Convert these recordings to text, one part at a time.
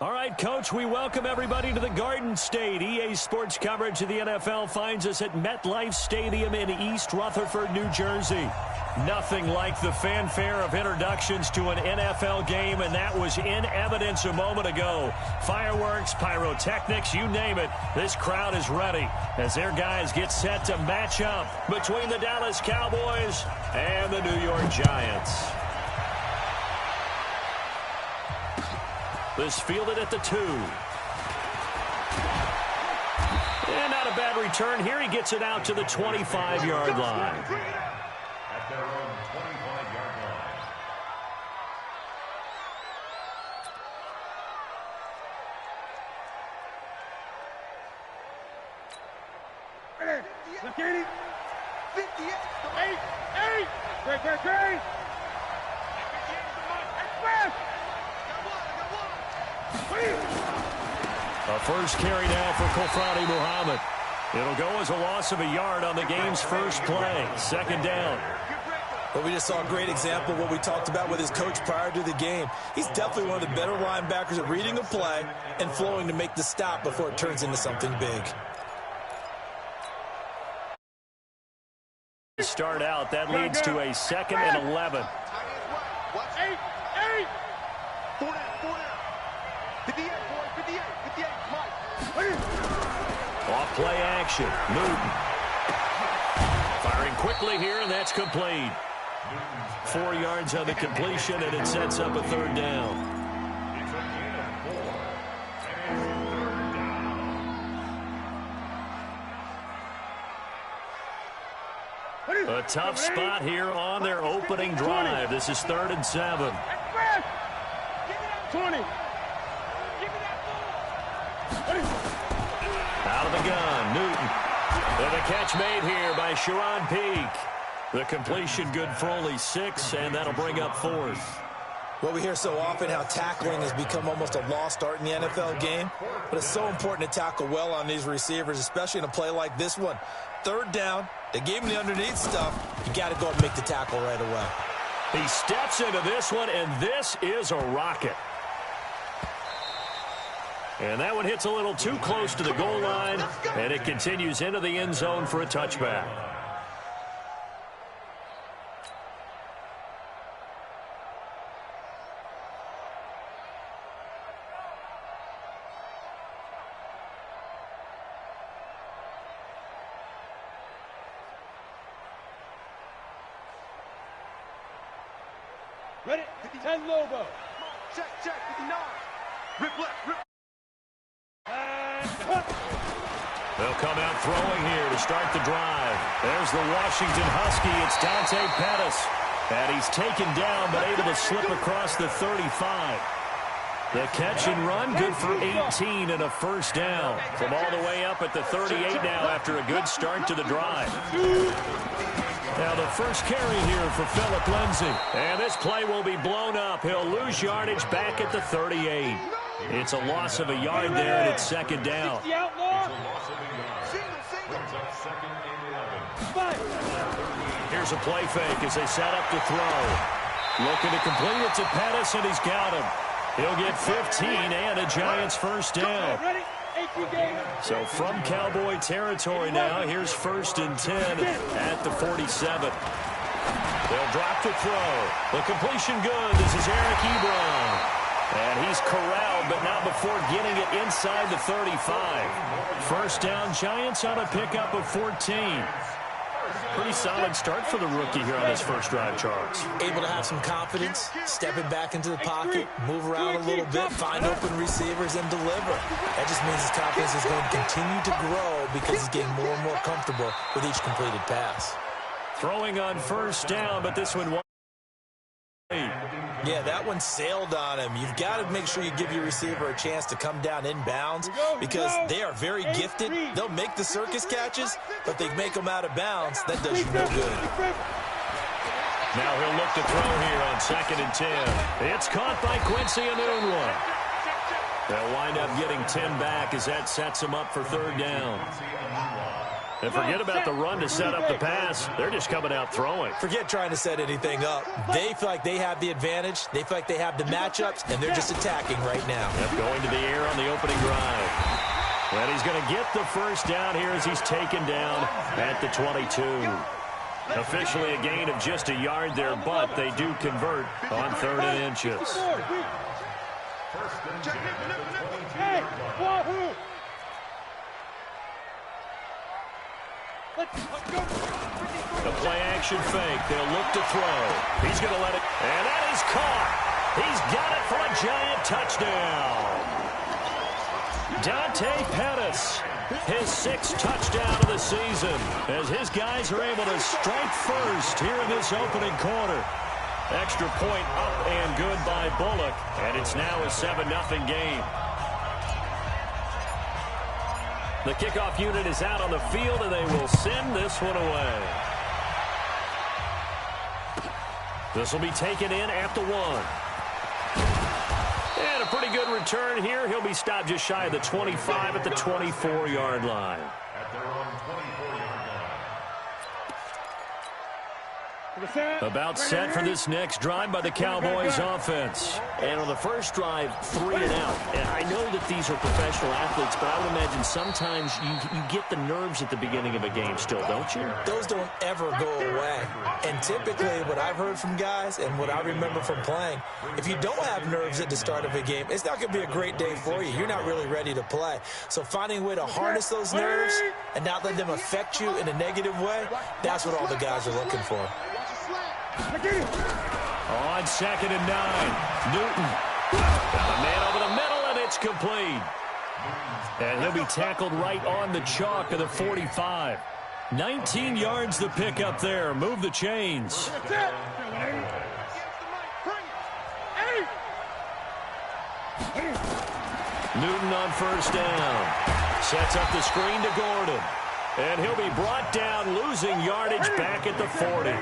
All right, Coach, we welcome everybody to the Garden State. EA Sports coverage of the NFL finds us at MetLife Stadium in East Rutherford, New Jersey. Nothing like the fanfare of introductions to an NFL game, and that was in evidence a moment ago. Fireworks, pyrotechnics, you name it. This crowd is ready as their guys get set to match up between the Dallas Cowboys and the New York Giants. This fielded at the 2. And not a bad return here. He gets it out to the 25-yard line. At their own 25-yard line. Look at it. 58. 8. Great. Express. A first carry now for Kofradi Muhammad. It'll go as a loss of a yard on the game's first play. Second down. Well, we just saw a great example of what we talked about with his coach prior to the game. He's definitely one of the better linebackers at reading a play and flowing to make the stop before it turns into something big. To start out, that leads to a 2nd and 11. 8. 4 down. 58, boy. 58, Mike. Off play action. Newton. Firing quickly here, and that's complete. 4 yards on the completion, and it sets up a third down. It's a gain of 4. A tough spot here on their opening drive. This is 3rd and 7. 20. Out of the gun, Newton. And a catch made here by Sharon Peak. The completion good for only 6, and that'll bring up 4th. Well, we hear so often how tackling has become almost a lost art in the NFL game, but it's so important to tackle well on these receivers, especially in a play like this one. 3rd down, they gave him the underneath stuff. You got to go and make the tackle right away. He steps into this one, and this is a rocket. And that one hits a little too close to the goal line, and it continues into the end zone for a touchback. Ready? 10 Lobo. Check. 59. Rip left. They'll come out throwing here to start the drive. There's the Washington Husky. It's Dante Pettis. And he's taken down but able to slip across the 35. The catch and run good for 18 and a first down. From all the way up at the 38 now after a good start to the drive. Now the first carry here for Philip Lindsay. And this play will be blown up. He'll lose yardage back at the 38. It's a loss of a yard there, and it's 2nd down. It's a loss of a yard. Brings up 2nd and 11. Here's a play fake as they set up to throw. Looking to complete it to Pettis, and he's got him. He'll get 15 and a Giants first down. So from Cowboy territory now, here's 1st and 10 at the 47. They'll drop to throw. The completion good. This is Eric Ebron. And he's corralled, but not before getting it inside the 35. First down, Giants on a pickup of 14. Pretty solid start for the rookie here on his first drive, Charles. Able to have some confidence, stepping back into the pocket, move around a little bit, find open receivers, and deliver. That just means his confidence is going to continue to grow because he's getting more and more comfortable with each completed pass. Throwing on first down, but this one won't. Yeah, that one sailed on him. You've got to make sure you give your receiver a chance to come down inbounds because they are very gifted. They'll make the circus catches, but they make them out of bounds. That does you no good. Now he'll look to throw here on 2nd and 10. It's caught by Quincy Enunwa. They'll wind up getting 10 back as that sets him up for 3rd down. And forget about the run to set up the pass. They're just coming out throwing. Forget trying to set anything up. They feel like they have the advantage. They feel like they have the matchups, and they're just attacking right now. Yep, going to the air on the opening drive. And he's going to get the first down here as he's taken down at the 22. Officially a gain of just a yard there, but they do convert on 3rd and inches. The play-action fake. They'll look to throw. He's going to let it. And that is caught. He's got it for a Giant touchdown. Dante Pettis, his 6th touchdown of the season, as his guys are able to strike first here in this opening quarter. Extra point up and good by Bullock, and it's now a 7-0 game. The kickoff unit is out on the field, and they will send this one away. This will be taken in at the 1. And a pretty good return here. He'll be stopped just shy of the 25 at the 24-yard line. At their own 24-yard line. About set for this next drive by the Cowboys offense. And on the first drive, 3 and out. And I know that these are professional athletes, but I would imagine sometimes you get the nerves at the beginning of a game still, don't you? Those don't ever go away. And typically what I've heard from guys and what I remember from playing, if you don't have nerves at the start of a game, it's not going to be a great day for you. You're not really ready to play. So finding a way to harness those nerves and not let them affect you in a negative way, that's what all the guys are looking for. On 2nd and 9, Newton. Got a man over the middle, and it's complete. And he'll be tackled right on the chalk of the 45. 19 yards the pick up there. Move the chains. Newton on 1st down. Sets up the screen to Gordon. And he'll be brought down, losing yardage back at the 40.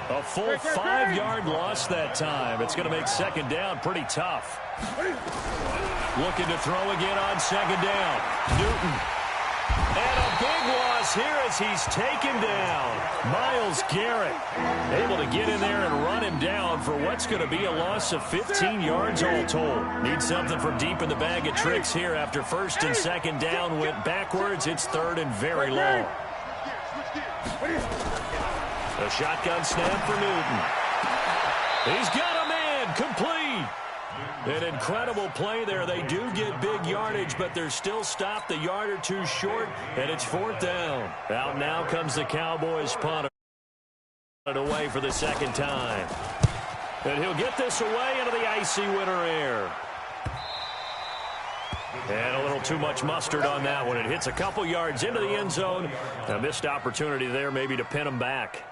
A full 5-yard loss that time. It's going to make 2nd down pretty tough. Looking to throw again on 2nd down. Newton. And a big loss here as he's taken down. Myles Garrett able to get in there and run him down for what's going to be a loss of 15 yards all told. Need something from deep in the bag of tricks here after 1st and 2nd down went backwards. It's 3rd and very long. A shotgun snap for Newton. He's got a man, complete. An incredible play there. They do get big yardage, but they're still stopped a yard or two short, and it's 4th down. Out now comes the Cowboys punter. Away for the 2nd time. And he'll get this away into the icy winter air. And a little too much mustard on that one. It hits a couple yards into the end zone. A missed opportunity there maybe to pin him back.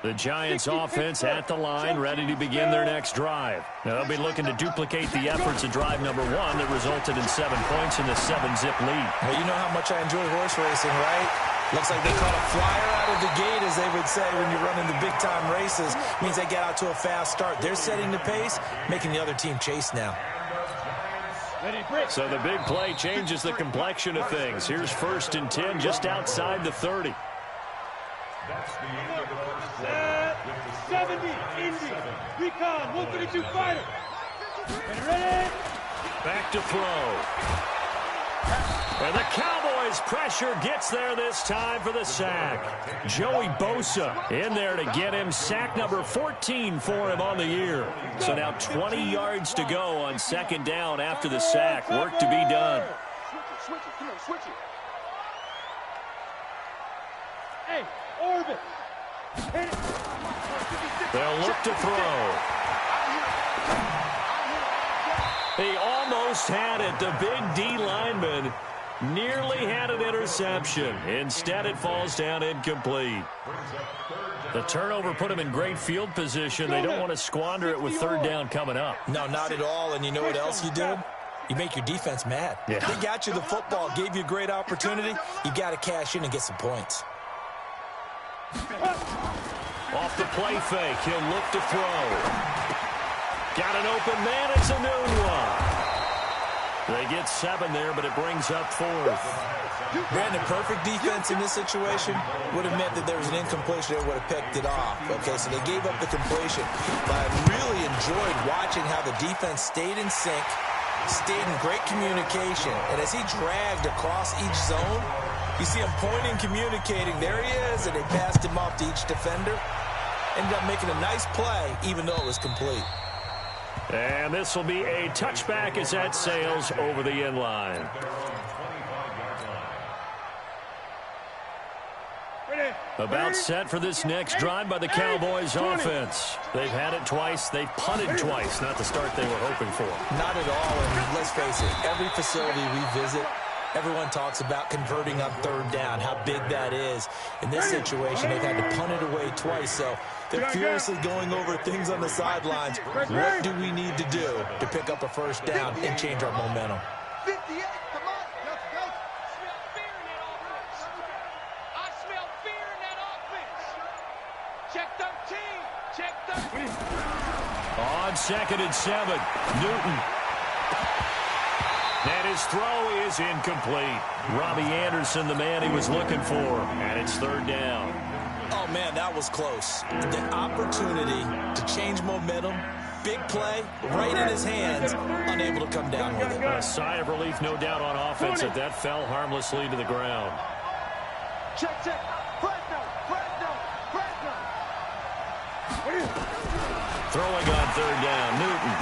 The Giants offense at the line, ready to begin their next drive. Now they'll be looking to duplicate the efforts of drive number 1 that resulted in 7 points in the 7-zip lead. Well, you know how much I enjoy horse racing, right? Looks like they caught a flyer out of the gate, as they would say when you're running the big-time races. Means they get out to a fast start. They're setting the pace, making the other team chase now. So the big play changes the complexion of things. Here's 1st and 10 just outside the 30. That's the end of the first quarter. 70, Indy, recon, 132 fighter. Ready? Back to throw. And the Cowboys pressure gets there this time for the sack. Joey Bosa in there to get him. Sack number 14 for him on the year. So now 20 yards to go on 2nd down after the sack. Work to be done. Switch it, come on, switch it. Hey, orbit. Hit it. They'll look to throw. He almost had it. The big D lineman nearly had an interception. Instead, it falls down incomplete. The turnover put him in great field position. They don't want to squander it with 3rd down coming up. No, not at all. And you know what else you did? You make your defense mad. Yeah. They got you the football, gave you a great opportunity. You got to cash in and get some points. Off the play fake, he'll look to throw. Got an open man. It's a new one. They get 7 there, but it brings up 4th. Brandon, perfect defense in this situation would have meant that there was an incompletion that would have picked it off. Okay, so they gave up the completion. But I really enjoyed watching how the defense stayed in sync, stayed in great communication. And as he dragged across each zone, you see him pointing, communicating. There he is, and they passed him off to each defender. Ended up making a nice play, even though it was complete. And this will be a touchback as that sails over the end line. About set for this next drive by the Cowboys offense. They've had it twice. They've punted twice. Not the start they were hoping for. Not at all. And let's face it, every facility we visit, everyone talks about converting on 3rd down, how big that is. In this situation, they've had to punt it away twice. So they're furiously going over things on the sidelines. What do we need to do to pick up a 1st down and change our momentum? 58, come on. Let's go. I smell fear in that offense. Check 13. Check 13. On 2nd and 7, Newton. And his throw is incomplete. Robbie Anderson, the man he was looking for. And it's 3rd down. Oh, man, that was close. The opportunity to change momentum, big play, right in his hands, unable to come down with it. A sigh of relief, no doubt, on offense that fell harmlessly to the ground. Check. Fresno. Throwing on 3rd down, Newton.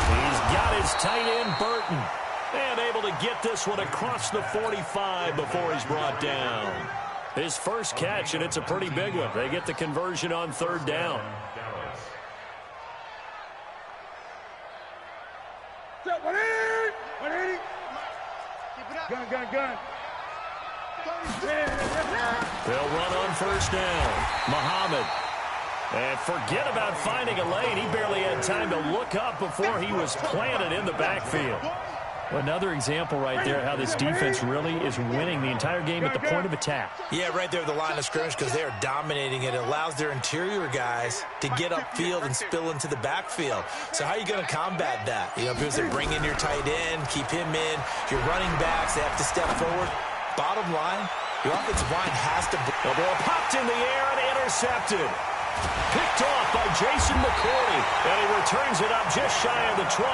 He's got his tight end, Burton. And able to get this one across the 45 before he's brought down. His first catch, and it's a pretty big one. They get the conversion on 3rd down. Gun. They'll run on 1st down. Muhammad. And forget about finding a lane. He barely had time to look up before he was planted in the backfield. Another example right there how this defense really is winning the entire game at the point of attack. Yeah, right there at the line of scrimmage because they are dominating it. It allows their interior guys to get upfield and spill into the backfield. So how are you going to combat that? You know, because they bring in your tight end, keep him in. Your running backs, they have to step forward. Bottom line, your offensive line has to... The ball popped in the air and intercepted. Picked off by Jason McCourty, and he returns it up just shy of the 20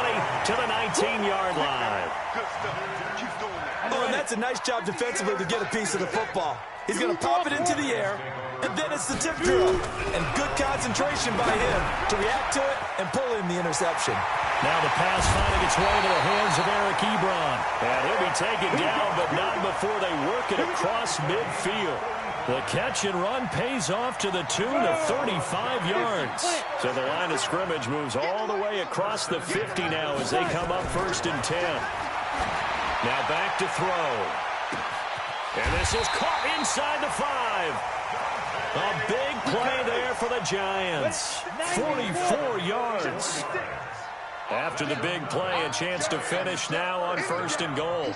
to the 19-yard line. Good stuff. Keep doing that. Oh, and that's a nice job defensively to get a piece of the football. He's going to pop it into the air, and then it's the tip drill. And good concentration by him to react to it and pull in the interception. Now the pass finding its way to the hands of Eric Ebron. And he'll be taken down, but not before they work it across midfield. The catch and run pays off to the tune of 35 yards. So the line of scrimmage moves all the way across the 50 now as they come up 1st and 10. Now back to throw. And this is caught inside the 5. A big play there for the Giants. 44 yards. After the big play, a chance to finish now on 1st and goal.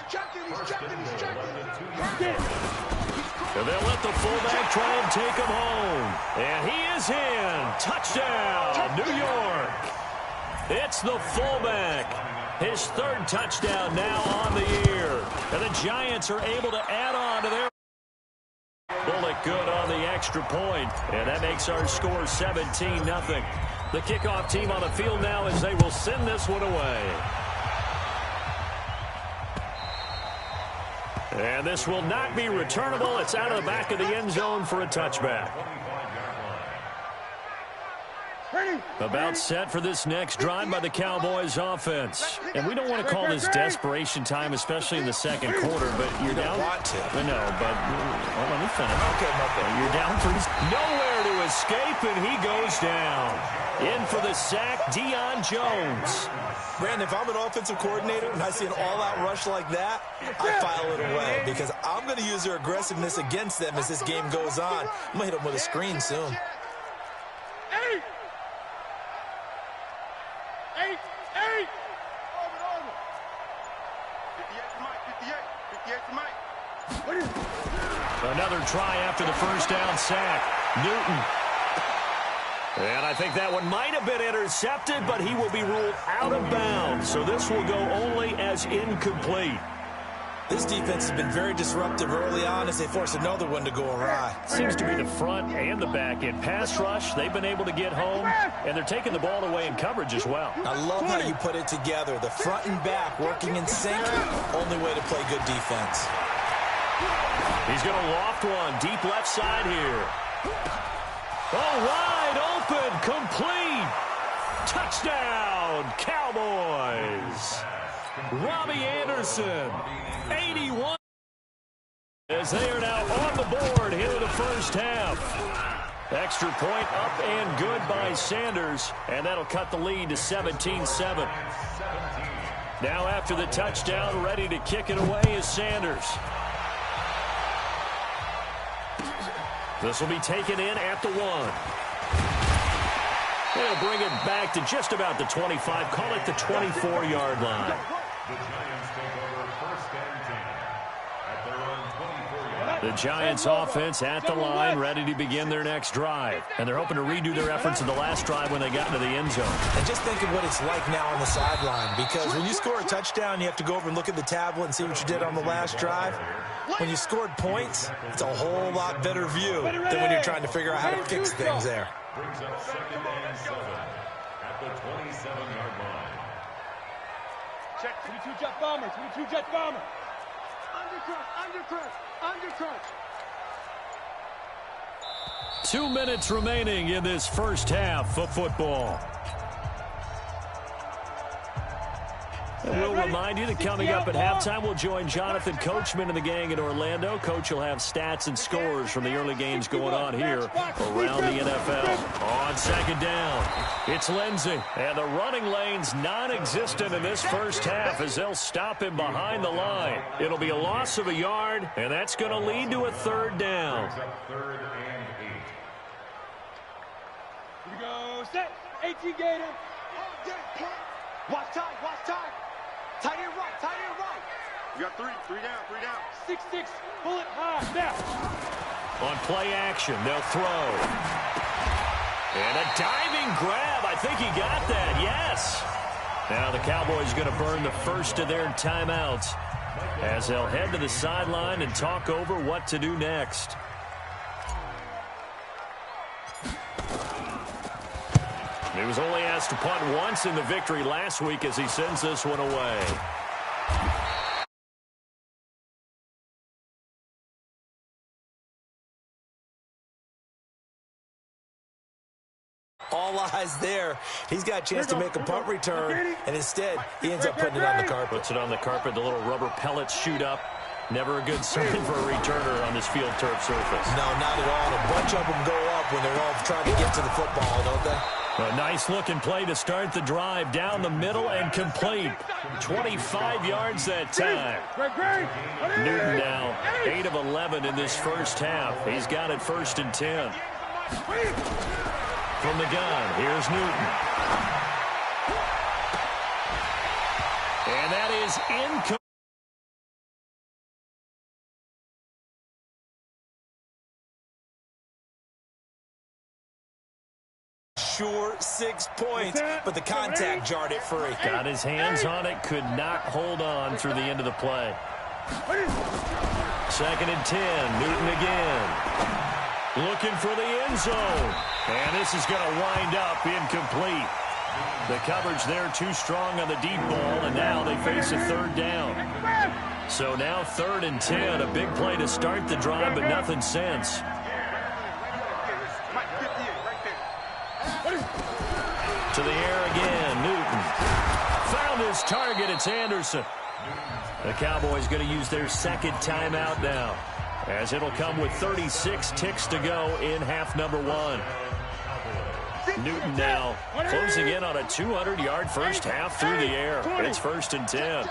And they'll let the fullback try and take him home. And he is in. Touchdown, New York. It's the fullback. His 3rd touchdown now on the year. And the Giants are able to add on to their bullet good on the extra point. And that makes our score 17-0. The kickoff team on the field now as they will send this one away. And this will not be returnable. It's out of the back of the end zone for a touchback. About set for this next drive by the Cowboys offense. And we don't want to call this desperation time, especially in the 2nd quarter, but you're down. Want to. No, but well, let me finish. Okay. You're down for nowhere to escape, and he goes down. In for the sack, Deion Jones. Brandon, if I'm an offensive coordinator and I see an all-out rush like that, I file it away because I'm going to use their aggressiveness against them as this game goes on. I'm going to hit them with a screen soon. Eight. Over. 58 to Mike. Another try after the 1st down sack. Newton. And I think that one might have been intercepted, but he will be ruled out of bounds. So this will go only as incomplete. This defense has been very disruptive early on as they force another one to go awry. Seems to be the front and the back end. Pass rush, they've been able to get home, and they're taking the ball away in coverage as well. I love how you put it together. The front and back working in sync, only way to play good defense. He's going to loft one, deep left side here. Oh, wide open, complete. Touchdown, Cowboys. Robbie Anderson, 81. As they are now on the board here in the first half. Extra point up and good by Sanders, and that'll cut the lead to 17-7. Now after the touchdown, ready to kick it away is Sanders. This will be taken in at the 1. They'll bring it back to just about the 25. Call it the 24-yard line. The Giants take over first and 10 at their own 24-yard. The Giants offense at the line, ready to begin their next drive. And they're hoping to redo their efforts in the last drive when they got into the end zone. And just think of what it's like now on the sideline, because when you score a touchdown, you have to go over and look at the tablet and see what you did on the last drive. When you scored points, it's a whole lot better view than when you're trying to figure out how to fix things there. Brings up second and 7 at the 27-yard line. Check 22 jet bomber, 22 jet bomber. Undercut. 2 minutes remaining in this first half of football. And we'll remind you that coming up at halftime, we'll join Jonathan Coachman and the gang in Orlando. Coach will have stats and scores from the early games going on here around the NFL. On second down, it's Lindsey. And the running lane's non-existent in this first half as they'll stop him behind the line. It'll be a loss of a yard, and that's going to lead to a third down. Third and 8. Here we go, set, 18 gator. Watch time. Tight end right. You got three down. 6-6, bullet high, now. On play action, they'll throw. And a diving grab. I think he got that, yes. Now the Cowboys going to burn the first of their timeouts as they'll head to the sideline and talk over what to do next. He was only asked to punt once in the victory last week as he sends this one away. All eyes there. He's got a chance to make a punt return, and instead, he ends up putting it on the carpet. Puts it on the carpet. The little rubber pellets shoot up. Never a good sign for a returner on this field turf surface. No, not at all. A bunch of them go up when they're all trying to get to the football, don't they? A nice-looking play to start the drive down the middle and complete. 25 yards that time. Newton now 8 of 11 in this first half. He's got it 1st and 10. From the gun, here's Newton. And that is incomplete. Sure, 6 points, but the contact jarred it free. Got his hands on it, could not hold on through the end of the play. 2nd and 10, Newton again. Looking for the end zone. And this is going to wind up incomplete. The coverage there too strong on the deep ball, and now they face a 3rd down. So now 3rd and 10, a big play to start the drive, but nothing since. To the air again, Newton. Found his target, it's Anderson. The Cowboys going to use their 2nd timeout now, as it'll come with 36 ticks to go in half number 1. Newton now closing in on a 200-yard first half through the air. It's 1st and 10.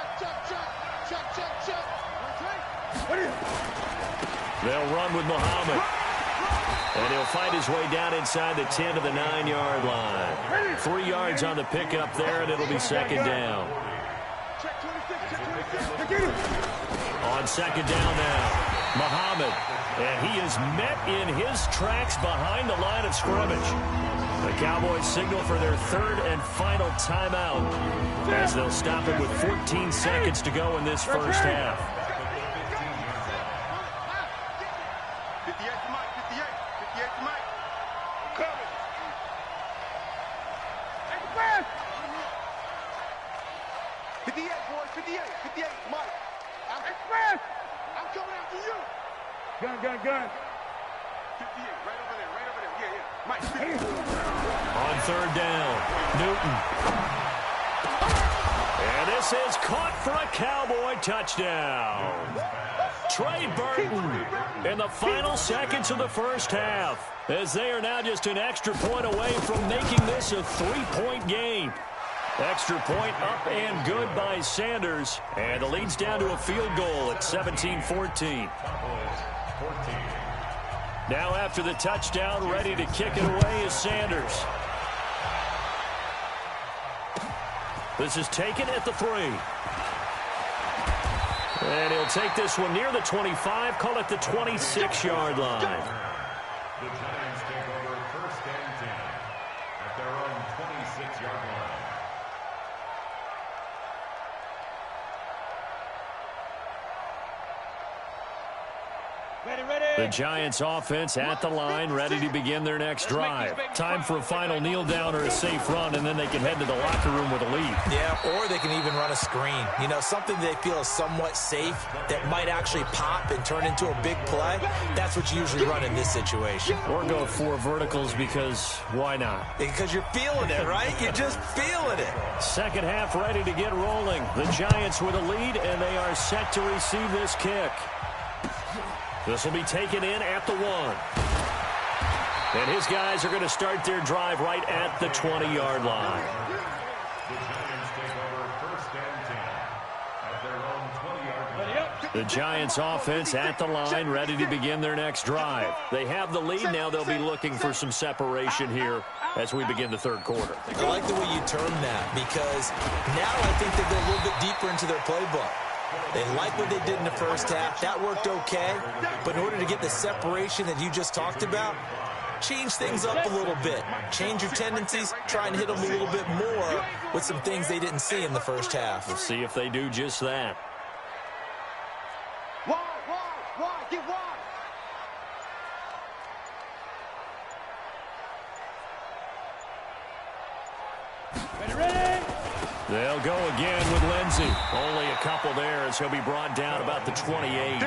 They'll run with Muhammad. And he'll find his way down inside the 10 to the 9-yard line. 3 yards on the pickup there, and it'll be 2nd down. On 2nd down now, Muhammad. And he is met in his tracks behind the line of scrimmage. The Cowboys signal for their third and final timeout as they'll stop it with 14 seconds to go in this first half. 58 to Mike, 58. 58 to Mike. Coming. 58, boys, 58. 58, Mike. I'm coming after you. Gun. 58, right over there, right over there. Yeah. Mike, 58. On third down, Newton. And this is caught for a Cowboy touchdown. Trey Burton in the final seconds of the first half, as they are now just an extra point away from making this a 3-point game. Extra point up and good by Sanders, and the lead's down to a field goal at 17-14. Now after the touchdown, ready to kick it away is Sanders. This is taken at the 3. And he'll take this one near the 25, call it the 26-yard line. The Giants take over first and 10 at their own 26-yard line. The Giants offense at the line, ready to begin their next drive. Time for a final kneel down or a safe run, and then they can head to the locker room with a lead. Yeah, or they can even run a screen. You know, something they feel is somewhat safe that might actually pop and turn into a big play. That's what you usually run in this situation. Or go 4 verticals because why not? Because you're feeling it, right? You're just feeling it. Second half ready to get rolling. The Giants with a lead, and they are set to receive this kick. This will be taken in at the 1. And his guys are going to start their drive right at the 20-yard line. The Giants take over first and 10 at their own 20-yard line. The Giants offense at the line, ready to begin their next drive. They have the lead. Now they'll be looking for some separation here as we begin the third quarter. I like the way you term that, because now I think they go a little bit deeper into their playbook. They like what they did in the first half. That worked okay. But in order to get the separation that you just talked about, change things up a little bit. Change your tendencies. Try and hit them a little bit more with some things they didn't see in the first half. We'll see if they do just that. Wide, get wide. Ready. They'll go again with Lindsey. Only a couple there as he'll be brought down about the 28.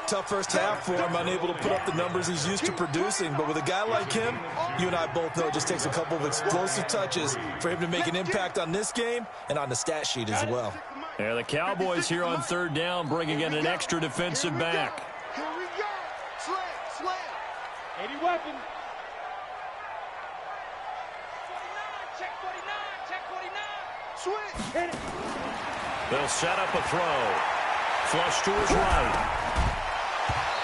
Tough first half for him, unable to put up the numbers he's used to producing. But with a guy like him, you and I both know it just takes a couple of explosive touches for him to make an impact on this game and on the stat sheet as well. Yeah, the Cowboys here on third down bringing in an extra defensive back. Here we go. Slam. 80 weapon. 49, check 49, check 49. Switch. Hit it. They'll set up a throw. Flush to his right.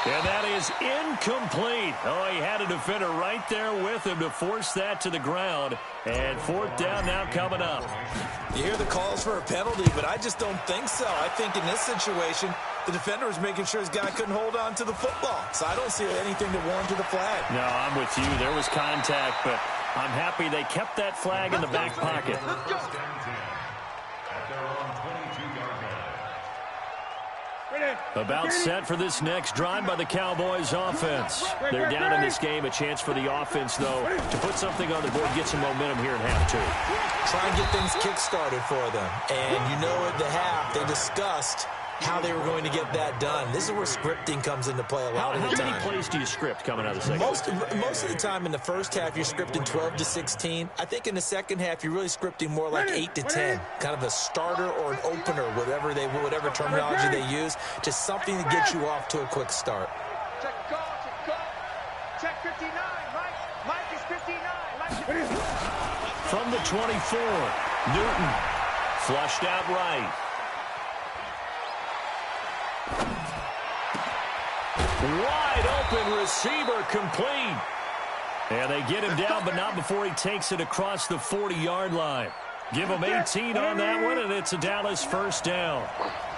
And that is incomplete. Oh, he had a defender right there with him to force that to the ground. And fourth down now coming up. You hear the calls for a penalty, but I just don't think so. I think in this situation, the defender was making sure his guy couldn't hold on to the football. So I don't see anything that warranted the flag. No, I'm with you. There was contact, but I'm happy they kept that flag in the back pocket. First and 10 at their own 22-yard line. About set for this next drive by the Cowboys offense. They're down in this game. A chance for the offense, though, to put something on the board, get some momentum here in half 2. Try and get things kick-started for them. And you know at the half, they discussed how they were going to get that done. This is where scripting comes into play a lot of the time. How many plays do you script coming out of the second? Most of the time in the first half, you're scripting 12 to 16. I think in the second half, you're really scripting more like 8 to 10. Kind of a starter or an opener, whatever terminology they use. Just something to get you off to a quick start. Check call, check call. Check 59, Mike. Mike is 59. Mike. From the 24, Newton flushed out right. Wide open receiver complete. And they get him down, but not before he takes it across the 40-yard line. Give him 18 on that one, and it's a Dallas first down.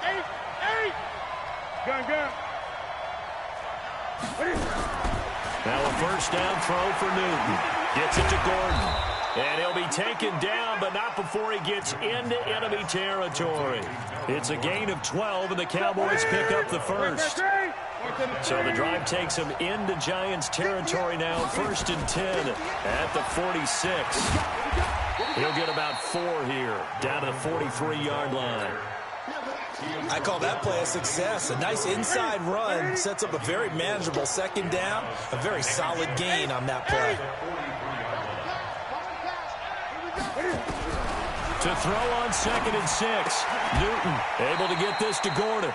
8. Gun. Now a first down throw for Newton. Gets it to Gordon. And he'll be taken down, but not before he gets into enemy territory. It's a gain of 12, and the Cowboys pick up the first. So the drive takes him into Giants territory now, 1st and 10 at the 46. He'll get about 4 here, down to the 43-yard line. I call that play a success. A nice inside run sets up a very manageable 2nd down, a very solid gain on that play. To throw on 2nd and 6. Newton able to get this to Gordon.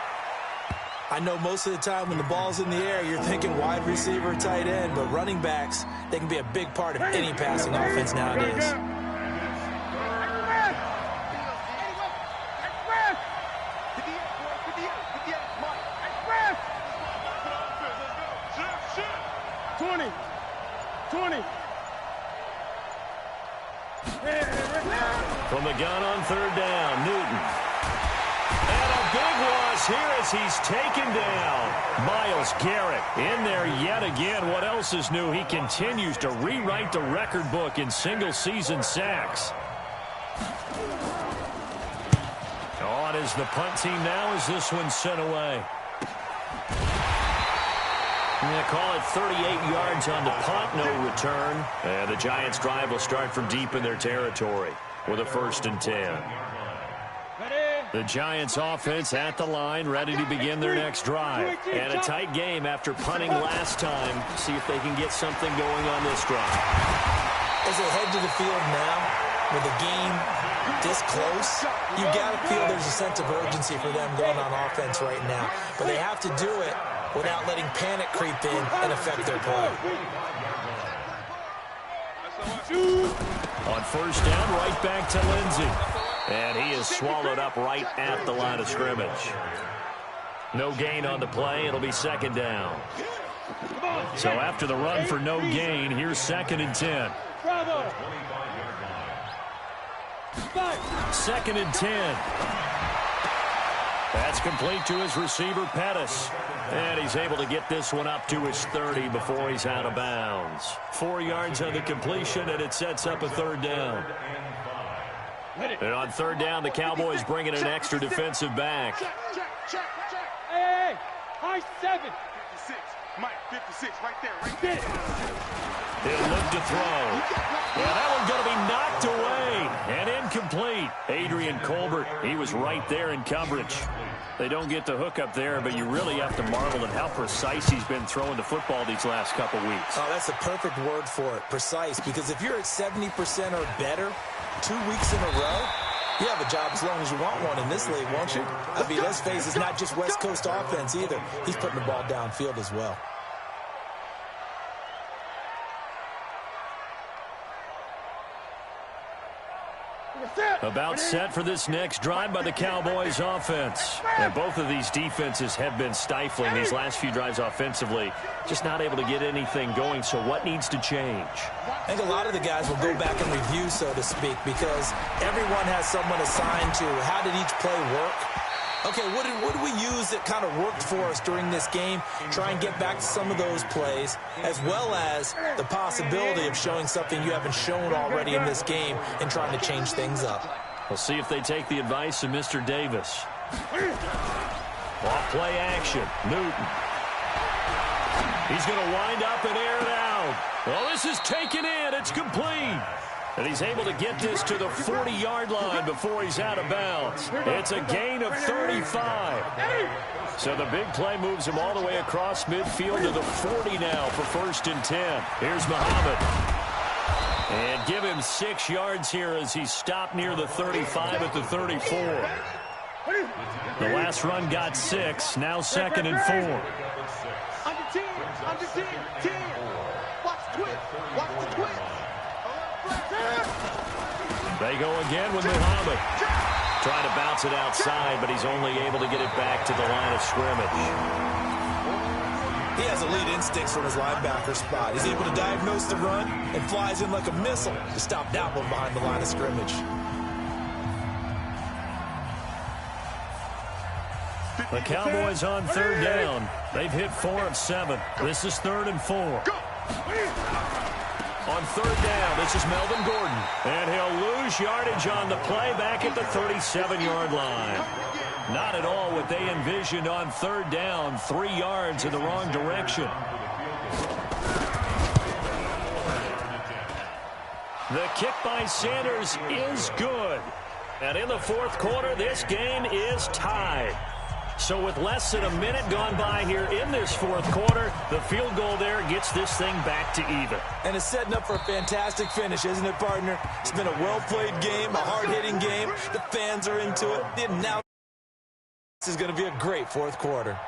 I know most of the time when the ball's in the air, you're thinking wide receiver, tight end, but running backs, they can be a big part of any passing offense nowadays. From the gun on 3rd down, Newton. And a big loss here as he's taken down. Myles Garrett in there yet again. What else is new? He continues to rewrite the record book in single-season sacks. On is the punt team now as this one's sent away. Yeah, call it 38 yards on the punt, no return. And the Giants' drive will start from deep in their territory with a 1st and 10. The Giants' offense at the line, ready to begin their next drive. And a tight game after punting last time. See if they can get something going on this drive. As they head to the field now, with the game this close, you got to feel there's a sense of urgency for them going on offense right now. But they have to do it without letting panic creep in and affect their play. On 1st down, right back to Lindsey. And he is swallowed up right at the line of scrimmage. No gain on the play. It'll be 2nd down. So after the run for no gain, here's 2nd and 10. 2nd and 10. That's complete to his receiver, Pettis. And he's able to get this one up to his 30 before he's out of bounds. 4 yards on the completion, and it sets up a 3rd down. And on 3rd down, the Cowboys bring in an extra defensive back. Hey, high 7. 56. Mike, 56, right there. He'll look to throw. Yeah, that one's going to be knocked away and incomplete. Adrian Colbert, he was right there in coverage. They don't get the hook up there, but you really have to marvel at how precise he's been throwing the football these last couple weeks. Oh, that's the perfect word for it, precise, because if you're at 70% or better 2 weeks in a row, you have a job as long as you want one in this league, won't you? I mean, let's face it, it's not just West Coast offense either. He's putting the ball downfield as well. About set for this next drive by the Cowboys offense. And both of these defenses have been stifling these last few drives offensively. Just not able to get anything going, so what needs to change? I think a lot of the guys will go back and review, so to speak, because everyone has someone assigned to how did each play work. Okay, what did we use that kind of worked for us during this game? Try and get back to some of those plays, as well as the possibility of showing something you haven't shown already in this game and trying to change things up. We'll see if they take the advice of Mr. Davis. Off play action. Newton. He's going to wind up and air it out. Well, this is taken in. It's complete. And he's able to get this to the 40-yard line before he's out of bounds. It's a gain of 35. So the big play moves him all the way across midfield to the 40 now for 1st and 10. Here's Muhammad. And give him 6 yards here as he's stopped near the 35 at the 34. The last run got 6. Now 2nd and 4. Under 10. Under 10. 10. Watch the twist. Watch the twist. They go again with Muhammad. Trying to bounce it outside, but he's only able to get it back to the line of scrimmage. He has elite instincts from his linebacker spot. He's able to diagnose the run and flies in like a missile to stop that one behind the line of scrimmage. The Cowboys on 3rd down. They've hit 4 of 7. This is 3rd and 4. On third down, this is Melvin Gordon. And he'll lose yardage on the play back at the 37-yard line. Not at all what they envisioned on third down. 3 yards in the wrong direction. The kick by Sanders is good. And in the fourth quarter, this game is tied. So with less than a minute gone by here in this fourth quarter, the field goal there gets this thing back to even. And it's setting up for a fantastic finish, isn't it, partner? It's been a well-played game, a hard-hitting game. The fans are into it. The announcement is going to be a great fourth quarter.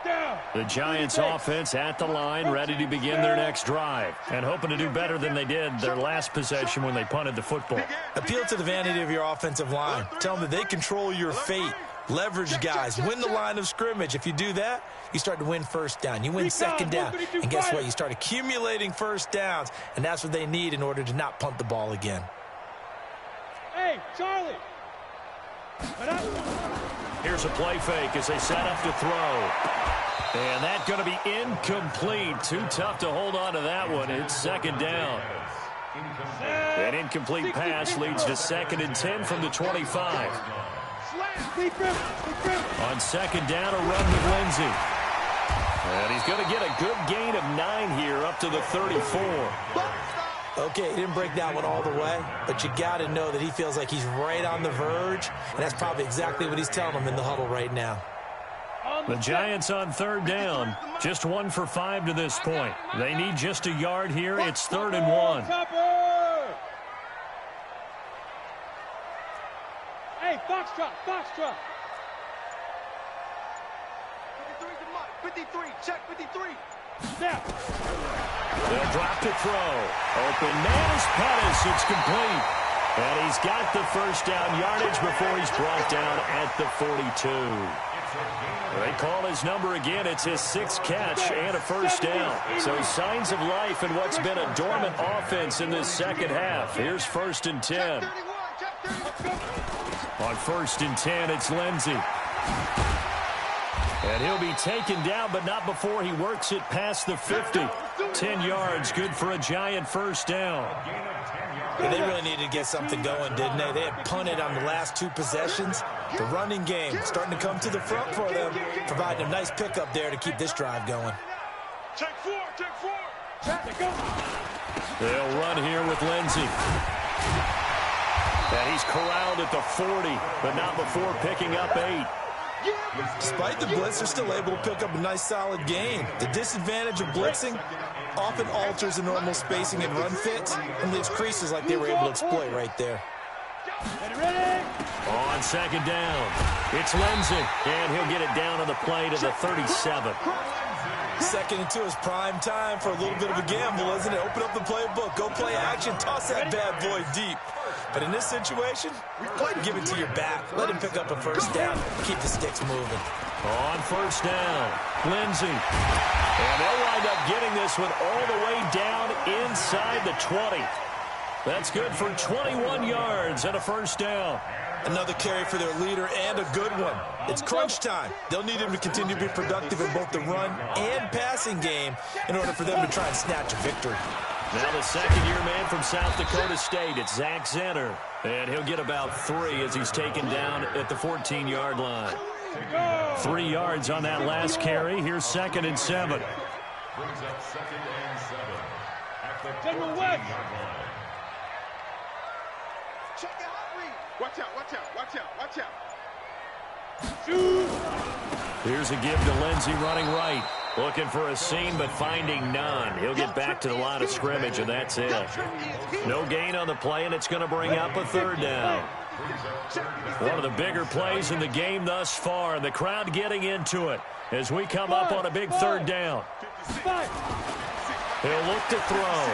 The Giants offense at the line, ready to begin their next drive, and hoping to do better than they did their last possession when they punted the football. Appeal to the vanity of your offensive line. Tell them that they control your fate. Leverage guys. Win the line of scrimmage. If you do that, you start to win first down. You win second down. And guess what? You start accumulating first downs, and that's what they need in order to not punt the ball again. Hey, Charlie. Here's a play fake as they set up to throw. And that's going to be incomplete. Too tough to hold on to that one. It's second down. An incomplete pass leads to 2nd and 10 from the 25. On second down, a run with Lindsey. And he's going to get a good gain of 9 here up to the 34. Okay, he didn't break that one all the way, but you got to know that he feels like he's right on the verge, and that's probably exactly what he's telling them in the huddle right now. The Giants on third down, just 1 for 5 to this point. They need just a yard here. It's 3rd and 1. Hey, Foxtrot, Foxtrot. 53, check 53. Snap. They'll drop to throw. Open man is Pettis. It's complete. And he's got the first down yardage before he's brought down at the 42. They call his number again. It's his 6th catch and a first down. So signs of life in what's been a dormant offense in this second half. Here's 1st and 10. On 1st and 10, it's Lindsey. And he'll be taken down, but not before he works it past the 50. 10 yards, good for a Giant first down. Yeah, they really needed to get something going, didn't they? They had punted on the last 2 possessions. The running game starting to come to the front for them, providing a nice pickup there to keep this drive going. Check 4, check 4. Check, go. They'll run here with Lindsey. And he's corralled at the 40, but not before picking up 8. Despite the blitz, they're still able to pick up a nice, solid gain. The disadvantage of blitzing often alters the normal spacing and run fits and leaves creases like they were able to exploit right there. On second down, it's Lindsey, and he'll get it down on the play to the 37. 2nd and 2 is prime time for a little bit of a gamble, isn't it? Open up the playbook, go play action, toss that bad boy deep. But in this situation, go ahead and give it to your back. Let him pick up a first down. Keep the sticks moving. On first down, Lindsey. And they'll wind up getting this one all the way down inside the 20. That's good for 21 yards and a first down. Another carry for their leader and a good one. It's crunch time. They'll need him to continue to be productive in both the run and passing game in order for them to try and snatch a victory. Now the second-year man from South Dakota State, it's Zach Zenner. And he'll get about 3 as he's taken down at the 14-yard line. 3 yards on that last carry. Here's 2nd and 7. Brings up 2nd and 7 at the General 14-yard West. line. Check your hot read. Watch out, watch out, watch out, watch out. Here's a give to Lindsey running right. Looking for a seam, but finding none. He'll get back to the line of scrimmage, and that's it. No gain on the play, and it's going to bring up a 3rd down. One of the bigger plays in the game thus far, and the crowd getting into it as we come up on a big 3rd down. He'll look to throw.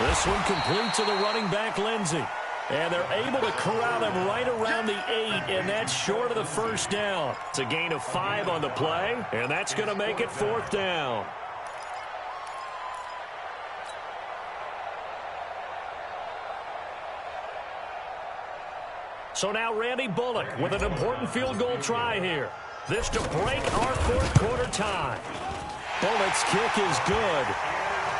This one complete to the running back, Lindsey. And they're able to corral him right around the 8, and that's short of the first down. It's a gain of 5 on the play, and that's going to make it 4th down. So now Randy Bullock with an important field goal try here. This to break our fourth quarter tie. Bullock's kick is good.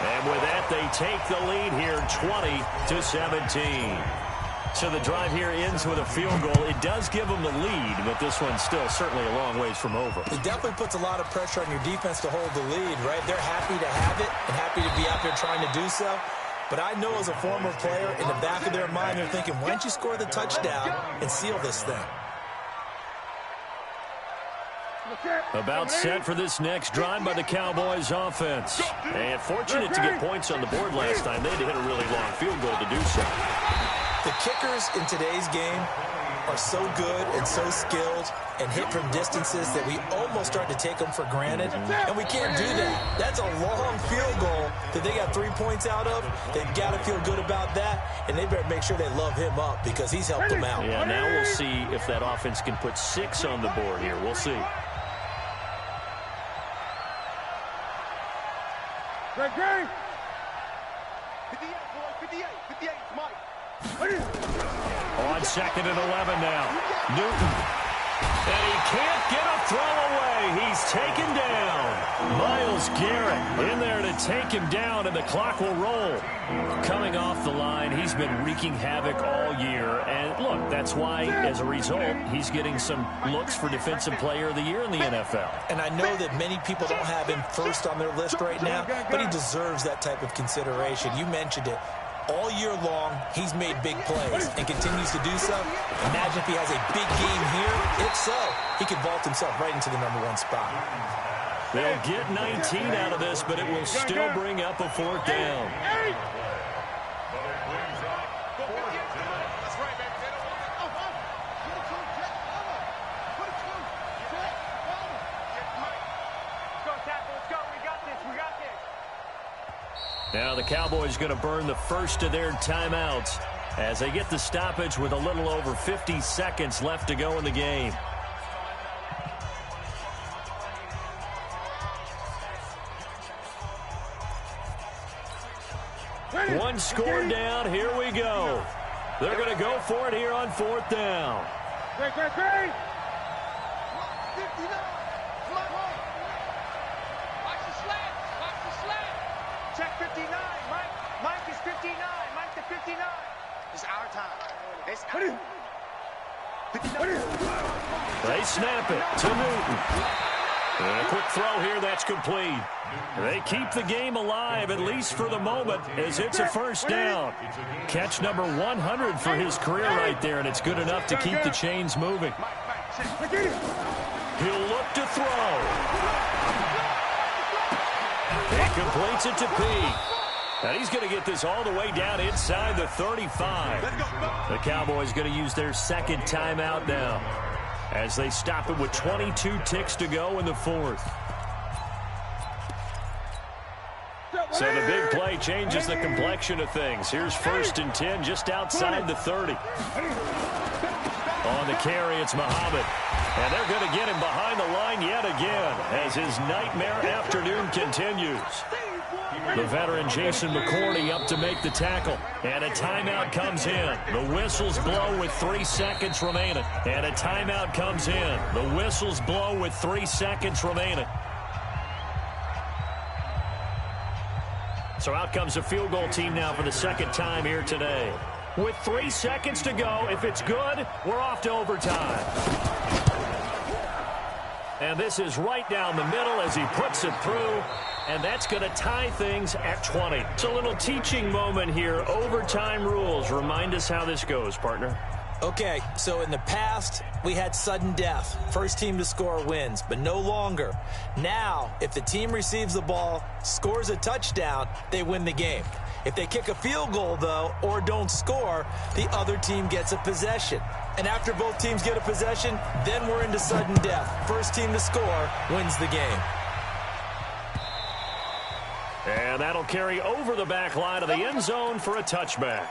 And with that, they take the lead here 20-17. So the drive here ends with a field goal. It does give them the lead, but this one's still certainly a long ways from over. It definitely puts a lot of pressure on your defense to hold the lead, right? They're happy to have it and happy to be out there trying to do so. But I know as a former player, in the back of their mind, they're thinking, why don't you score the touchdown and seal this thing? About set for this next drive by the Cowboys offense. And fortunate to get points on the board last time. They had to hit a really long field goal to do so. The kickers in today's game are so good and so skilled and hit from distances that we almost start to take them for granted, and we can't do that. That's a long field goal that they got 3 points out of. They've got to feel good about that, and they better make sure they love him up because he's helped them out. Yeah, now we'll see if that offense can put 6 on the board here. We'll see. Great. 58, boys, 58, Mike. On 2nd and 11 now. Newton. And he can't get a throw away. He's taken down. Myles Garrett in there to take him down, and the clock will roll. Coming off the line, he's been wreaking havoc all year. And, look, that's why, as a result, he's getting some looks for Defensive Player of the Year in the NFL. And I know that many people don't have him first on their list right now, but he deserves that type of consideration. You mentioned it. All year long, he's made big plays and continues to do so. Imagine if he has a big game here. If so, he could vault himself right into the #1 spot. They'll get 19 out of this, but it will still bring up a 4th down. Now the Cowboys going to burn the first of their timeouts as they get the stoppage with a little over 50 seconds left to go in the game. One score down. Here we go. They're going to go for it here on 4th down. Great. 59. Check 59, Mike is 59. Mike to 59. It's our time. It's our time. They snap it to Newton. And a quick throw here, that's complete. They keep the game alive, at least for the moment, as it's a 1st down. Catch number 100 for his career right there, and it's good enough to keep the chains moving. He'll look to throw. He completes it to Peake. And he's going to get this all the way down inside the 35. The Cowboys going to use their 2nd timeout now as they stop it with 22 ticks to go in the 4th. So the big play changes the complexion of things. Here's 1st and 10 just outside the 30. On the carry, it's Muhammad. And they're going to get him behind the line yet again as his nightmare afternoon continues. The veteran Jason McCourty up to make the tackle. And a timeout comes in. The whistles blow with 3 seconds remaining. And a timeout comes in. The whistles blow with 3 seconds remaining. So out comes the field goal team now for the 2nd time here today. With 3 seconds to go, if it's good, we're off to overtime. And this is right down the middle as he puts it through. And that's going to tie things at 20. It's a little teaching moment here. Overtime rules. Remind us how this goes, partner. Okay, so in the past, we had sudden death. First team to score wins, but no longer. Now, if the team receives the ball, scores a touchdown, they win the game. If they kick a field goal, though, or don't score, the other team gets a possession. And after both teams get a possession, then we're into sudden death. First team to score wins the game. And that'll carry over the back line of the end zone for a touchback.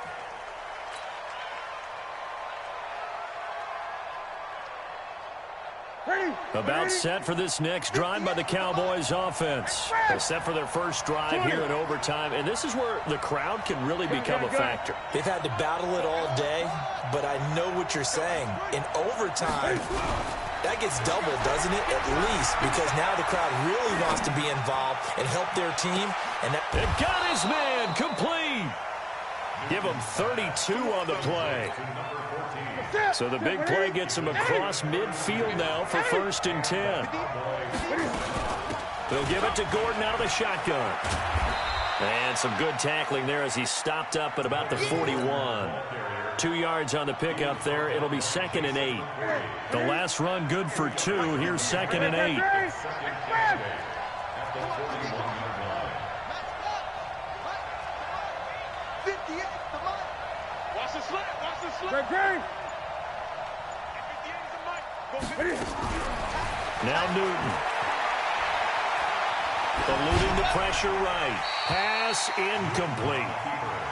About set for this next drive by the Cowboys offense. They're set for their first drive here in overtime, and this is where the crowd can really become a factor. They've had to battle it all day, but I know what you're saying. In overtime, That gets doubled, doesn't it? At least, because now the crowd really wants to be involved and help their team. And that got his man complete. Give him 32 on the play. So the big play gets him across midfield now for 1st and 10. They'll give it to Gordon out of the shotgun. And some good tackling there as he stopped up at about the 41. 2 yards on the pickup there. It'll be 2nd and 8. The last run good for 2. Here's 2nd and 8. Watch the slip. Watch the slip. Now Newton. Eluding the pressure right. Pass incomplete.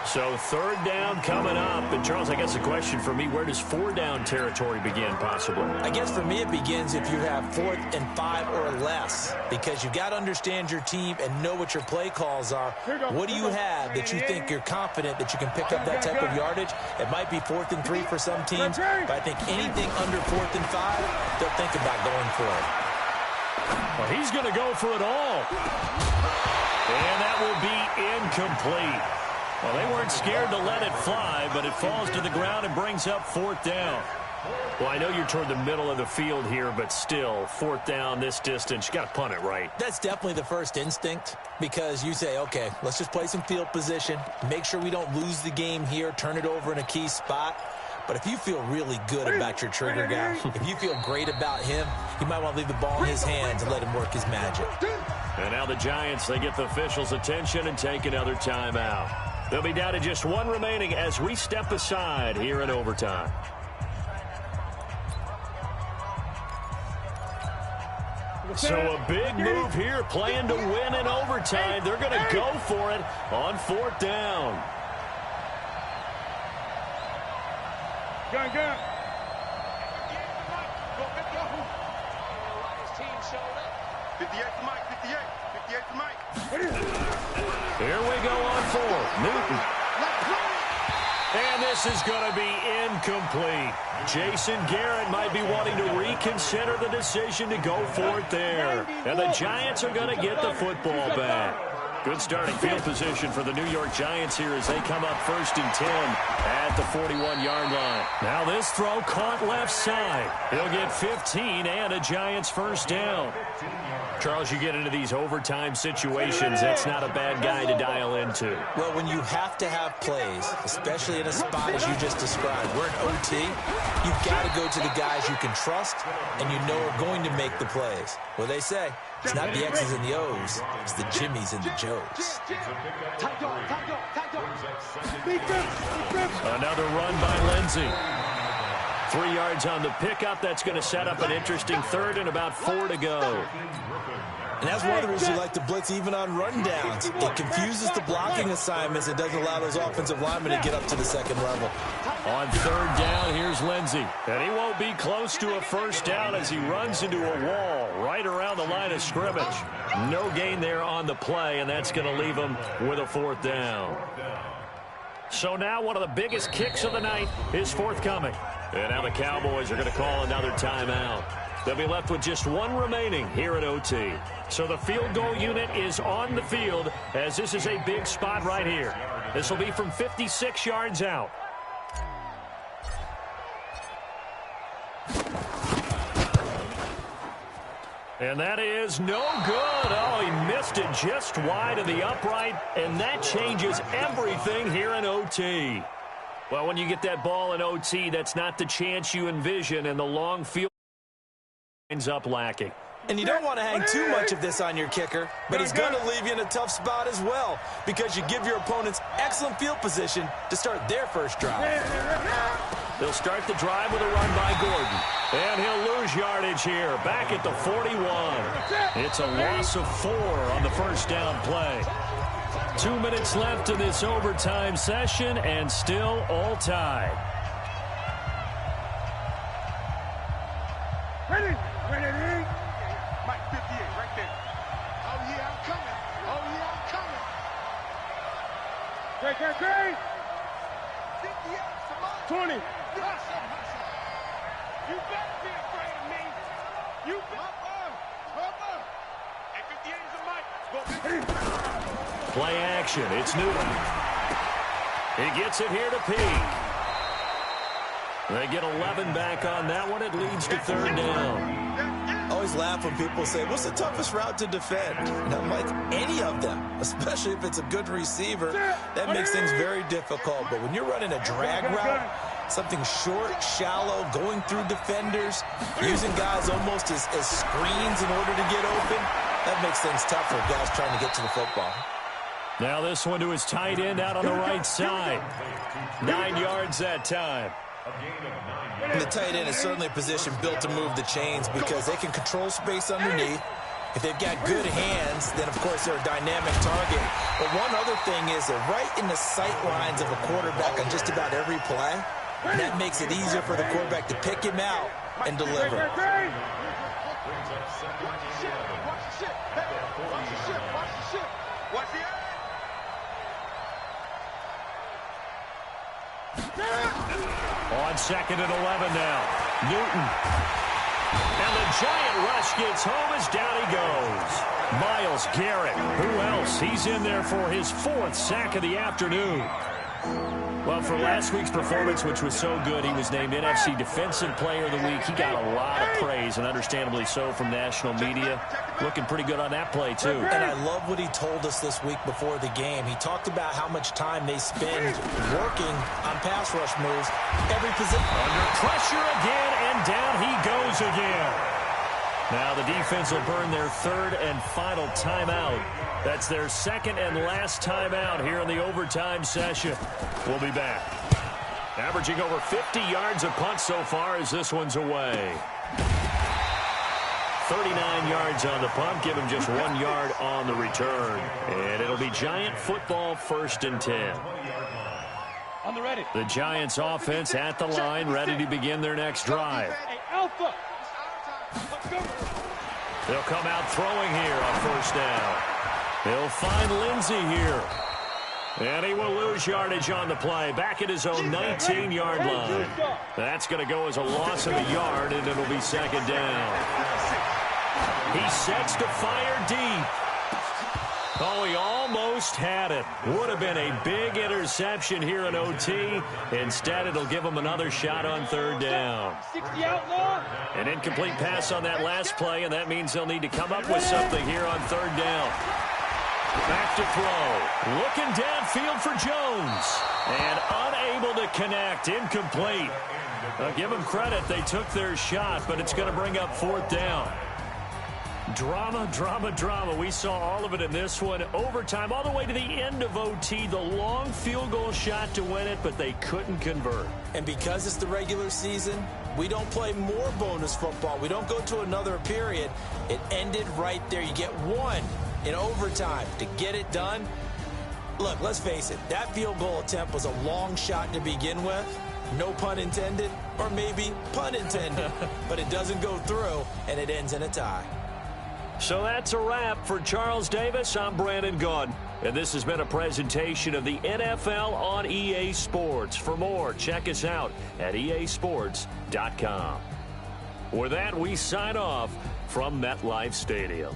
So 3rd down coming up. And Charles, I guess the question for me, where does 4 down territory begin possibly? I guess for me it begins if you have 4th and 5 or less, because you got to understand your team and know what your play calls are. What do you have that you think you're confident that you can pick up that type of yardage? It might be 4th and 3 for some teams, but I think anything under 4th and 5, they'll think about going for it. Well, he's going to go for it all. And that will be incomplete. Well, they weren't scared to let it fly, but it falls to the ground and brings up 4th down. Well, I know you're toward the middle of the field here, but still, 4th down this distance, you got to punt it right. That's definitely the first instinct, because you say, okay, let's just play some field position, make sure we don't lose the game here, turn it over in a key spot. But if you feel really good about your trigger guy, if you feel great about him, you might want to leave the ball in his hands and let him work his magic. And now the Giants, they get the officials' attention and take another timeout. They'll be down to just 1 remaining as we step aside here in overtime. So a big move here, playing to win in overtime. They're going to go for it on 4th down. Gun. 58 to Mike, 58 to Mike. Here we go on 4. Newton. And this is going to be incomplete. Jason Garrett might be wanting to reconsider the decision to go for it there. And the Giants are going to get the football back. Good starting field position for the New York Giants here as they come up 1st and 10 at the 41-yard line. Now this throw caught left side. He'll get 15 and a Giants 1st down. Charles, you get into these overtime situations, that's not a bad guy to dial into. Well, when you have to have plays, especially in a spot as you just described, we're in OT, you've got to go to the guys you can trust and you know are going to make the plays. Well, they say, it's not the X's and the O's, it's the Jimmies and the Joes. Another run by Lindsey. 3 yards on the pickup. That's going to set up an interesting 3rd and about 4 to go. And that's one of the reasons you like to blitz even on rundowns. It confuses the blocking assignments. It doesn't allow those offensive linemen to get up to the 2nd level. On 3rd down, here's Lindsey. And he won't be close to a 1st down as he runs into a wall right around the line of scrimmage. No gain there on the play, and that's going to leave him with a 4th down. So now one of the biggest kicks of the night is forthcoming. And now the Cowboys are going to call another timeout. They'll be left with just 1 remaining here at OT. So the field goal unit is on the field as this is a big spot right here. This will be from 56 yards out. And that is no good. Oh, he missed it just wide of the upright, and that changes everything here in OT. Well, when you get that ball in OT, that's not the chance you envision, and the long field ends up lacking. And you don't want to hang too much of this on your kicker, but he's going to leave you in a tough spot as well because you give your opponents excellent field position to start their first drive. They'll start the drive with a run by Gordon. And he'll lose yardage here, back at the 41. It's a loss of 4 on the first down play. 2 minutes left in this overtime session, and still all tied. Ready. Mike, 58, right there. Oh, yeah, I'm coming. Oh, yeah, I'm coming. Great. 58, 20. You better be afraid of me. Play action. It's Newton. He gets it here to Peak. They get 11 back on that one. It leads to third down. I always laugh when people say, what's the toughest route to defend? And I'm like, any of them, especially if it's a good receiver. That makes things very difficult. But when you're running a drag route, something short, shallow, going through defenders, using guys almost as screens in order to get open, that makes things tough for guys trying to get to the football. Now this one to his tight end out on the right side. 9 yards that time. And the tight end is certainly a position built to move the chains because they can control space underneath. If they've got good hands, then, of course, they're a dynamic target. But one other thing is they're right in the sight lines of a quarterback on just about every play. And that makes it easier for the quarterback to pick him out and deliver. On 2nd and 11 now. Newton. And the giant rush gets home as down he goes. Myles Garrett. Who else? He's in there for his 4th sack of the afternoon. Well, for last week's performance, which was so good, he was named NFC Defensive Player of the Week. He got a lot of praise, and understandably so, from national media. Looking pretty good on that play, too. And I love what he told us this week before the game. He talked about how much time they spend working on pass rush moves. Every position. Under pressure again, and down he goes again. Now the defense will burn their 3rd and final timeout. That's their 2nd and last timeout here in the overtime session. We'll be back. Averaging over 50 yards a punt so far as this one's away. 39 yards on the punt. Give him just 1 yard on the return. And it'll be Giant football 1st and 10. On the ready. The Giants offense at the line, ready to begin their next drive. Hey, Alpha. They'll come out throwing here on 1st down. They'll find Lindsey here. And he will lose yardage on the play. Back at his own 19-yard line. That's going to go as a loss of a yard, and it'll be 2nd down. He sets to fire deep. Oh, he almost had it. Would have been a big interception here in OT. Instead, it'll give him another shot on 3rd down. 60 outlaw. An incomplete pass on that last play, and that means they'll need to come up with something here on 3rd down. Back to throw. Looking downfield for Jones. And unable to connect. Incomplete. I'll give them credit. They took their shot, but it's going to bring up 4th down. Drama, drama, drama. We saw all of it in this one. Overtime, all the way to the end of OT. The long field goal shot to win it, but they couldn't convert. And because it's the regular season, we don't play more bonus football. We don't go to another period. It ended right there. You get 1 in overtime to get it done. Look, let's face it. That field goal attempt was a long shot to begin with. No pun intended, or maybe pun intended. But it doesn't go through, and it ends in a tie. So that's a wrap for Charles Davis. I'm Brandon Gaudin, and this has been a presentation of the NFL on EA Sports. For more, check us out at easports.com. With that, we sign off from MetLife Stadium.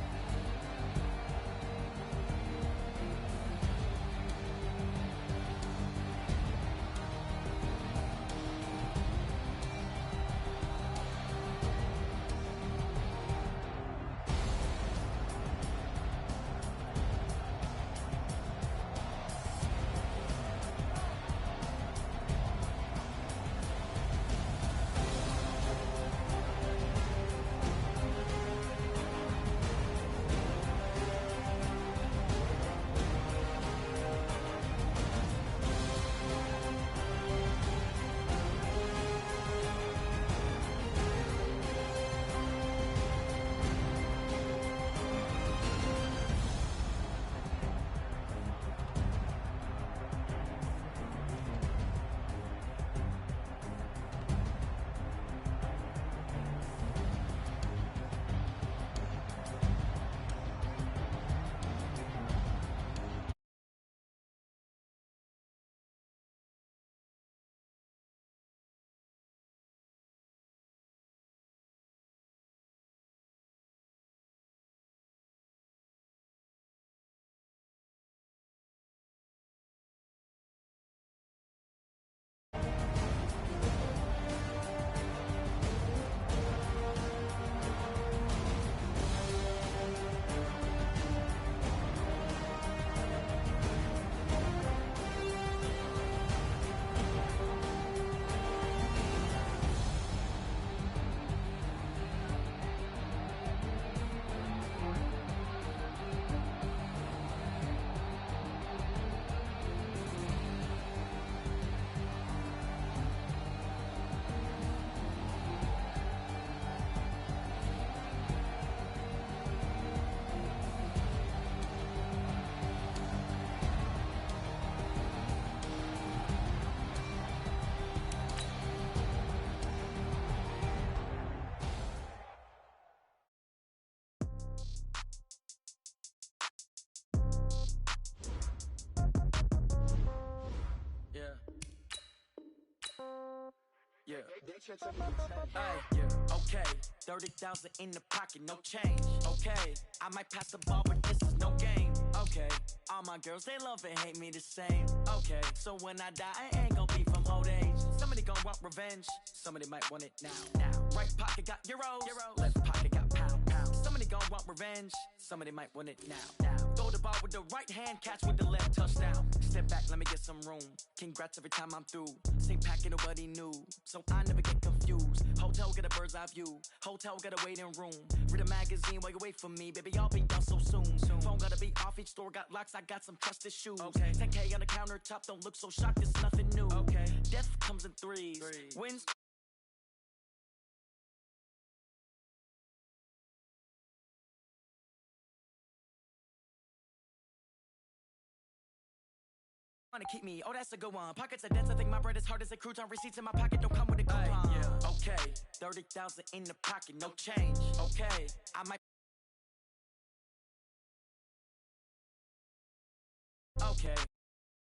Yeah. Okay, 30,000 in the pocket, no change. Okay, I might pass the ball, but this is no game. Okay, all my girls, they love and hate me the same. Okay, so when I die, I ain't gon' be from old age. Somebody gon' want revenge, somebody might want it now. Right pocket got euros, left pocket got pounds. Somebody gon' want revenge, somebody might want it now. Throw the ball with the right hand, catch with the left, touchdown. Step back, let me get some room. Congrats every time I'm through. Same packet, nobody knew, so I never get confused. Hotel get a bird's eye view, hotel got a waiting room. Read a magazine while you wait for me, baby, I'll be done so soon. Phone gotta be off, each store got locks, I got some trusted shoes. 10K on the countertop, don't look so shocked, it's nothing new. Death comes in threes, wins. Wanna keep me, oh that's a good one. Pockets are dense, I think my bread is hard as a crouton. Receipts in my pocket don't come with a coupon. Okay, 30,000 in the pocket, no change. Okay, I might. Okay.